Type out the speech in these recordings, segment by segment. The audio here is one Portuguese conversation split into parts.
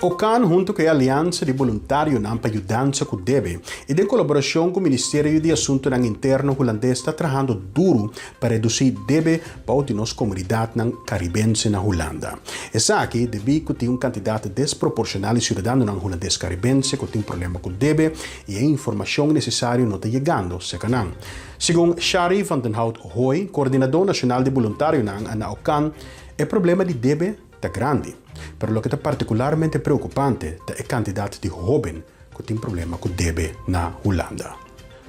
O CAN, junto com a Aliança de Voluntários para Ajudança com o DEBE, e em colaboração com o Ministério de Assuntos Interno holandês, está trabalhando duro para reduzir DEBE para a nossa comunidade caribense na Holanda. Essa aqui, devido a um candidato desproporcional de cidadãos holandês caribense que tem problema com o DEBE e a informação necessária não está chegando, secanang. Segundo Shari van den Hout Hoy, coordenador nacional de voluntários na OCAN, o problema de DEBE está grande. Pero lo que está particularmente preocupante é o candidato de jovem que tem problema com o DEBE na Holanda.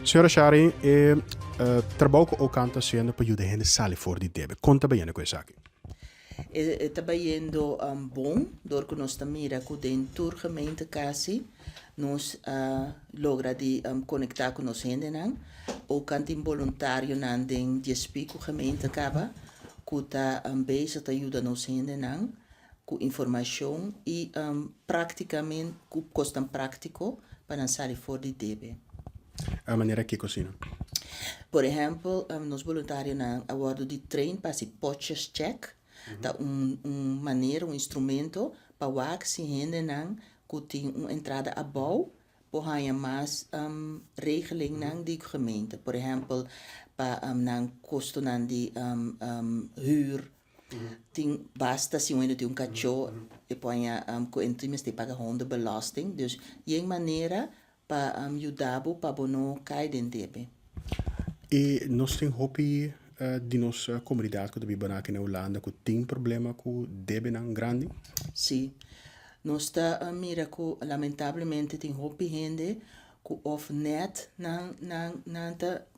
Senhora Shari, trabalho que o OCAN está fazendo para ajudar a gente a sair fora de DEBE. Conta bem com isso aqui. Está indo bom, door que nós mira com dentro gemeente casi, nós logra de conectar com nós gente não, o canto voluntário não tem DSP com gemeente acaba, que está bezig te ajuda nós gente não, com informação e praticamente com custo prático para sair fora de DB. A maneira que cocina. Por exemplo, nós voluntários não abordo de treino para se poches check. Tá maneira, instrumento para o se rende não que tem uma entrada a bouw, por aí mais regeling não de gemeente. Por exemplo, para não custo não de huur, tem basta se um tem cachorro e põe com intimes de paga hondenbelasting, dus een maneira para ajudar para bono cair dentro. E nós temos hobby de nossa comunidade que vive aqui na Holanda que tem problema com DEBE não grande? Sim. Nós está mira que lamentavelmente tem hobby gente que of net na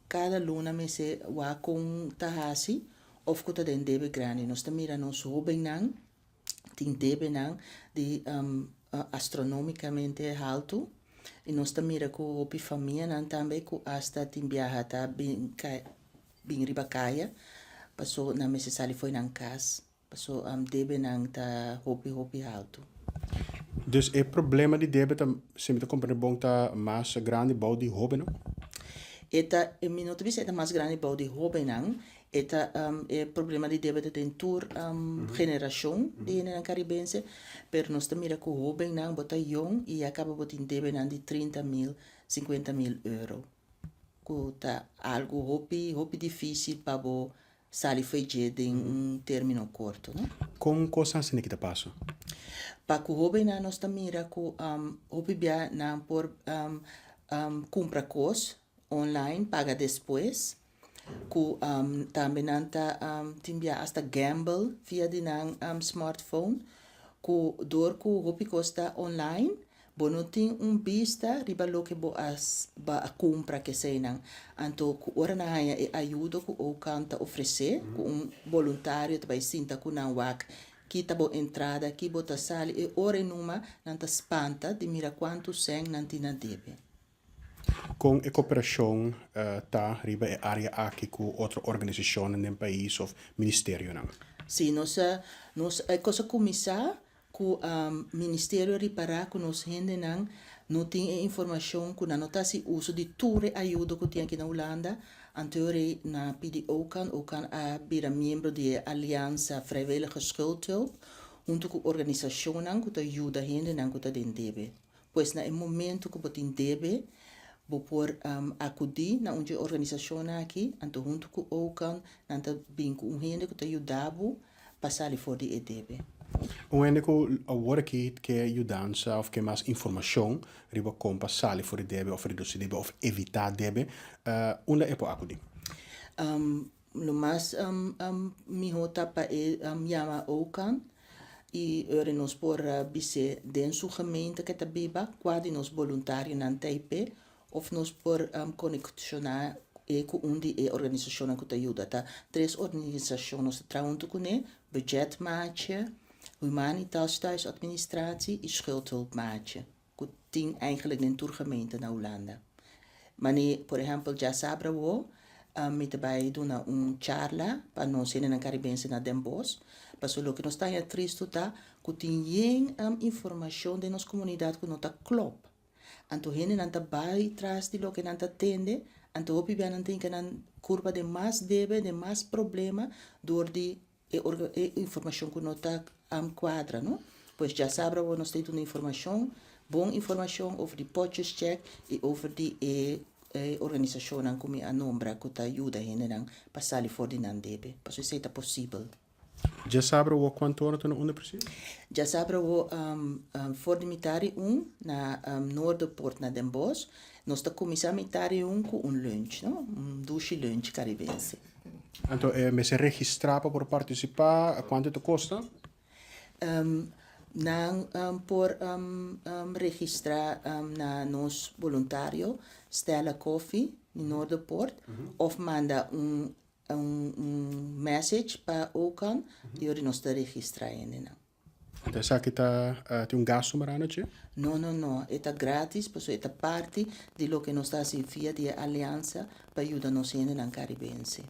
cada luna me se wa com tahasi of que tá den DEBE grande. Nós está mira nos hobby não tem DEBE não de astronomicamente alto. E nós está mira que hobby família não também que hasta tem viajar bem ribacaia, passou na necessário foi na casa, passou debe nang ta hobby alto. Dus o problema de DEBE se me está comprando bom tá mais grande bau de hobby não? Eta minuto bis eta mais grande bau de hobby nang, eta problema de DEBE tem tour geração de na caribense, per nós mira que hobby nang bota young e acaba botin DEBE nang de 30.000, 50.000 euro. Tá algo hobby difícil para o sair feijão em término curto, né? Com coisas assim que te passa? Para o hobby na nós mira que hobby bia na por compra coisas online paga depois, que também nanta timbia hasta gamble via de smartphone, que door que hobby costa online bono tem vista riba lo que bo as ba a compra que sei não anto ku ora na haya e ajuda ku o canta oferecer ku voluntário também sinta ku na wak kita bo entrada ki bota sali e ora numa nanta spanta de mira quanto sen nanti na debe com a cooperação tá riba e área aqui com outra organização no país ou ministério não? Sim, nós é coisa começar que o Ministério reparar que nós gente não tem informação que não está se uso de toda ajuda que tem aqui na Holanda. Anterior na pedi OCAN a vira membro da Aliança Vrijwillige Schuldhulp, junto com a organização que ajuda a gente que está dentro debe. Pois na momento que botin debe, vou por acudir na onde organização aqui, anto junto com OCAN, nanta bem com gente que ajudava passar fora de debe. O único agora que é ajudança ou que mais informação riba como passar for DEBE ou reduzir DEBE ou evitar DEBE, onde é para acudir? No mais mi hota pa yama okan e ore nos por bise denso gemeente que tabiba quadi nos voluntário nan taipe of nos por conexionar com onde é organização que te ajuda tá três organizações traunto com budget match Humanitas Thuisadministratie e Schuldhulpmaatje. Que tem eigenlijk een toergemeente na Holanda. Maar por exemplo, já sabe wo, met bij doen charla, para nós in een Caribense na Den Bosch, para lo que nós está aí triste tá, que tem informação de nossa comunidade que não tá klop. Anto hene nanta bij tras de lo que nanta tende, anto hopi bia nanta que nan curva de mais debe, de mais problema, door die informação que não tá quadra, não? Pois já sabe, nós temos uma informação, boa informação over die potjes check e over die organisação como a nombra que te ajuda a passar for die nan debe. Para isso é possível. Já sabe o quanto hora não é preciso? Já sabe for de mitari na Noorderpoort na Den Bosch, nós está começando mitari com lunch, no? Douche lunch caribense. Então, me se registrar para participar, quanto te custa? Por registrar na nos voluntário, Stella Coffee in Noorderpoort, of manda message para Okan, e ori nós está registrar ainda. Então, sabe que tem gasto marano, tchê? No, é grátis, por isso é parte de lo que nós está via de aliança para ajudar nós ainda na Caribense.